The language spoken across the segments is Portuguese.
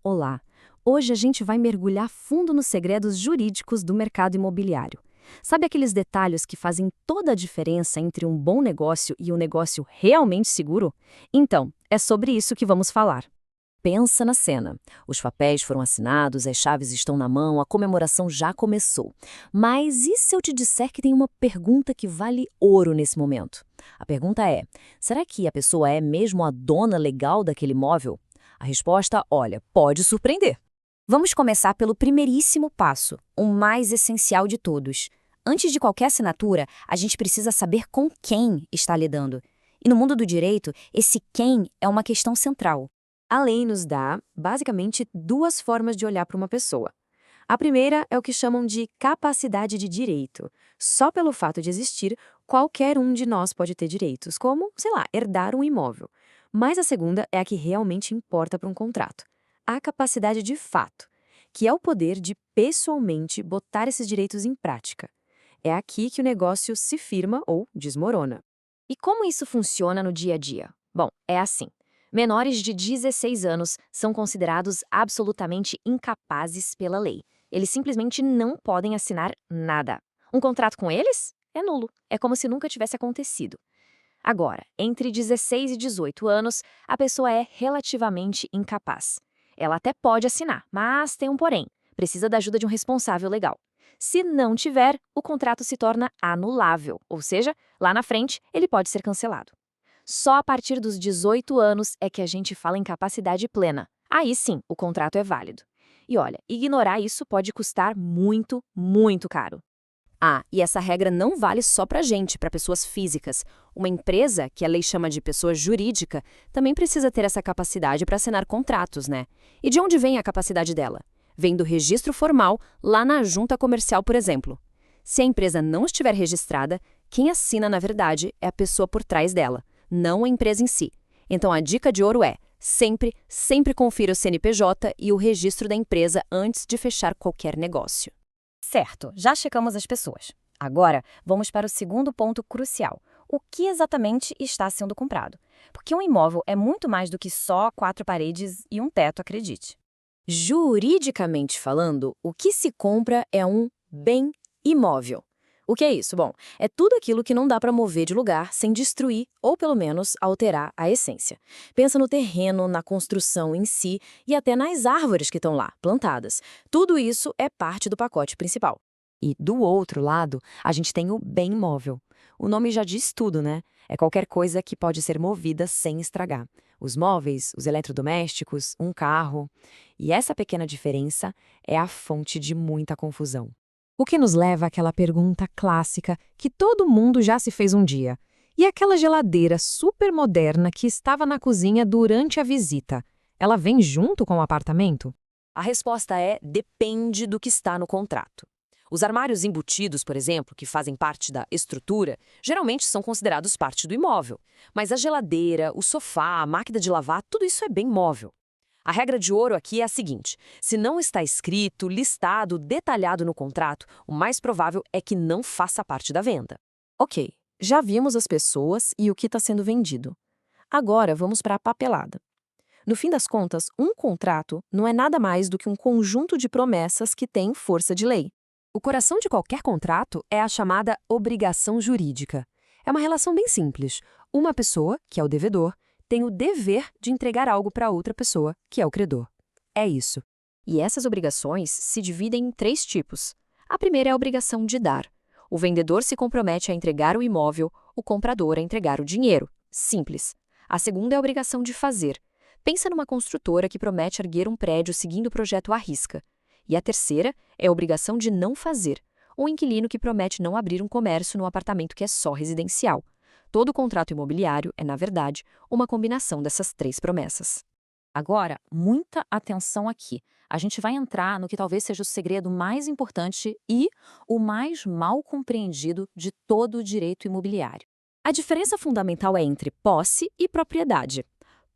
Olá! Hoje a gente vai mergulhar fundo nos segredos jurídicos do mercado imobiliário. Sabe aqueles detalhes que fazem toda a diferença entre um bom negócio e um negócio realmente seguro? Então, é sobre isso que vamos falar. Pensa na cena. Os papéis foram assinados, as chaves estão na mão, a comemoração já começou. Mas e se eu te disser que tem uma pergunta que vale ouro nesse momento? A pergunta é: será que a pessoa é mesmo a dona legal daquele imóvel? A resposta, olha, pode surpreender. Vamos começar pelo primeiríssimo passo, o mais essencial de todos. Antes de qualquer assinatura, a gente precisa saber com quem está lidando. E no mundo do direito, esse quem é uma questão central. A lei nos dá, basicamente, duas formas de olhar para uma pessoa. A primeira é o que chamam de capacidade de direito. Só pelo fato de existir, qualquer um de nós pode ter direitos, como, sei lá, herdar um imóvel. Mas a segunda é a que realmente importa para um contrato. A capacidade de fato, que é o poder de pessoalmente botar esses direitos em prática. É aqui que o negócio se firma ou desmorona. E como isso funciona no dia a dia? Bom, é assim. Menores de 16 anos são considerados absolutamente incapazes pela lei. Eles simplesmente não podem assinar nada. Um contrato com eles é nulo. É como se nunca tivesse acontecido. Agora, entre 16 e 18 anos, a pessoa é relativamente incapaz. Ela até pode assinar, mas tem um porém. Precisa da ajuda de um responsável legal. Se não tiver, o contrato se torna anulável, ou seja, lá na frente ele pode ser cancelado. Só a partir dos 18 anos é que a gente fala em capacidade plena. Aí sim, o contrato é válido. E olha, ignorar isso pode custar muito, muito caro. Ah, e essa regra não vale só para gente, para pessoas físicas. Uma empresa, que a lei chama de pessoa jurídica, também precisa ter essa capacidade para assinar contratos, né? E de onde vem a capacidade dela? Vem do registro formal, lá na junta comercial, por exemplo. Se a empresa não estiver registrada, quem assina, na verdade, é a pessoa por trás dela, não a empresa em si. Então a dica de ouro é: sempre confira o CNPJ e o registro da empresa antes de fechar qualquer negócio. Certo, já checamos as pessoas. Agora, vamos para o segundo ponto crucial. O que exatamente está sendo comprado? Porque um imóvel é muito mais do que só 4 paredes e um teto, acredite. Juridicamente falando, o que se compra é um bem imóvel. O que é isso? Bom, é tudo aquilo que não dá para mover de lugar sem destruir ou, pelo menos, alterar a essência. Pensa no terreno, na construção em si e até nas árvores que estão lá, plantadas. Tudo isso é parte do pacote principal. E do outro lado, a gente tem o bem imóvel. O nome já diz tudo, né? É qualquer coisa que pode ser movida sem estragar. Os móveis, os eletrodomésticos, um carro. E essa pequena diferença é a fonte de muita confusão. O que nos leva àquela pergunta clássica que todo mundo já se fez um dia. E aquela geladeira super moderna que estava na cozinha durante a visita, ela vem junto com o apartamento? A resposta é: depende do que está no contrato. Os armários embutidos, por exemplo, que fazem parte da estrutura, geralmente são considerados parte do imóvel. Mas a geladeira, o sofá, a máquina de lavar, tudo isso é bem móvel. A regra de ouro aqui é a seguinte: se não está escrito, listado, detalhado no contrato, o mais provável é que não faça parte da venda. Ok, já vimos as pessoas e o que está sendo vendido. Agora vamos para a papelada. No fim das contas, um contrato não é nada mais do que um conjunto de promessas que tem força de lei. O coração de qualquer contrato é a chamada obrigação jurídica. É uma relação bem simples. Uma pessoa, que é o devedor, tem o dever de entregar algo para outra pessoa, que é o credor. É isso. E essas obrigações se dividem em 3 tipos. A primeira é a obrigação de dar. O vendedor se compromete a entregar o imóvel, o comprador a entregar o dinheiro. Simples. A segunda é a obrigação de fazer. Pensa numa construtora que promete erguer um prédio seguindo o projeto à risca. E a terceira é a obrigação de não fazer. Um inquilino que promete não abrir um comércio num apartamento que é só residencial. Todo contrato imobiliário é, na verdade, uma combinação dessas 3 promessas. Agora, muita atenção aqui. A gente vai entrar no que talvez seja o segredo mais importante e o mais mal compreendido de todo o direito imobiliário. A diferença fundamental é entre posse e propriedade.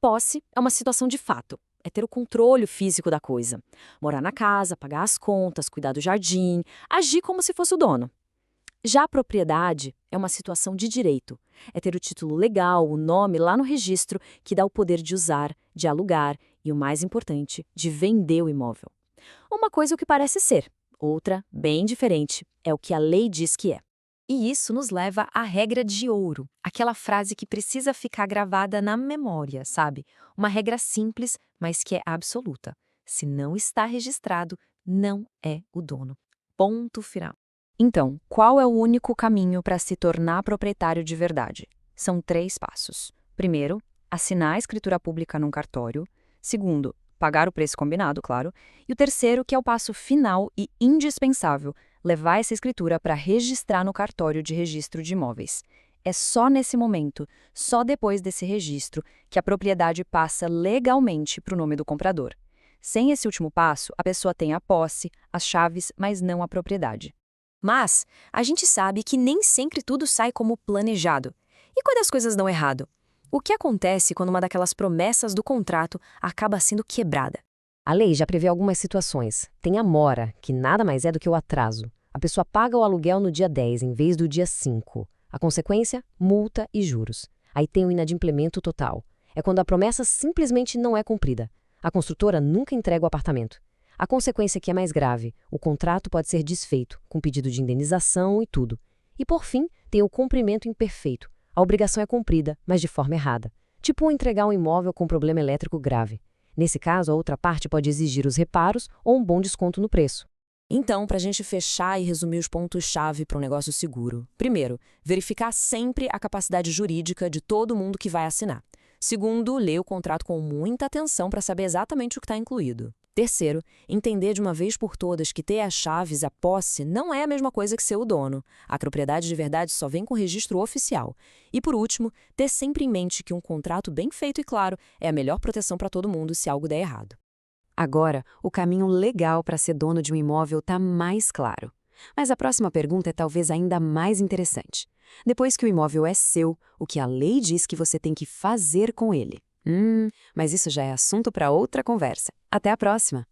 Posse é uma situação de fato. É ter o controle físico da coisa. Morar na casa, pagar as contas, cuidar do jardim, agir como se fosse o dono. Já a propriedade é uma situação de direito. É ter o título legal, o nome lá no registro, que dá o poder de usar, de alugar e, o mais importante, de vender o imóvel. Uma coisa é o que parece ser, outra, bem diferente, é o que a lei diz que é. E isso nos leva à regra de ouro, aquela frase que precisa ficar gravada na memória, sabe? Uma regra simples, mas que é absoluta. Se não está registrado, não é o dono. Ponto final. Então, qual é o único caminho para se tornar proprietário de verdade? São 3 passos. Primeiro, assinar a escritura pública num cartório. Segundo, pagar o preço combinado, claro. E o terceiro, que é o passo final e indispensável, levar essa escritura para registrar no cartório de registro de imóveis. É só nesse momento, só depois desse registro, que a propriedade passa legalmente para o nome do comprador. Sem esse último passo, a pessoa tem a posse, as chaves, mas não a propriedade. Mas a gente sabe que nem sempre tudo sai como planejado. E quando as coisas dão errado? O que acontece quando uma daquelas promessas do contrato acaba sendo quebrada? A lei já prevê algumas situações. Tem a mora, que nada mais é do que o atraso. A pessoa paga o aluguel no dia 10 em vez do dia 5. A consequência? Multa e juros. Aí tem o inadimplemento total. É quando a promessa simplesmente não é cumprida. A construtora nunca entrega o apartamento. A consequência que é mais grave, o contrato pode ser desfeito, com pedido de indenização e tudo. E por fim, tem o cumprimento imperfeito. A obrigação é cumprida, mas de forma errada. Tipo entregar um imóvel com problema elétrico grave. Nesse caso, a outra parte pode exigir os reparos ou um bom desconto no preço. Então, para a gente fechar e resumir os pontos-chave para um negócio seguro. Primeiro, verificar sempre a capacidade jurídica de todo mundo que vai assinar. Segundo, ler o contrato com muita atenção para saber exatamente o que está incluído. Terceiro, entender de uma vez por todas que ter as chaves, a posse, não é a mesma coisa que ser o dono. A propriedade de verdade só vem com registro oficial. E por último, ter sempre em mente que um contrato bem feito e claro é a melhor proteção para todo mundo se algo der errado. Agora, o caminho legal para ser dono de um imóvel está mais claro. Mas a próxima pergunta é talvez ainda mais interessante. Depois que o imóvel é seu, o que a lei diz que você tem que fazer com ele? Mas isso já é assunto para outra conversa. Até a próxima!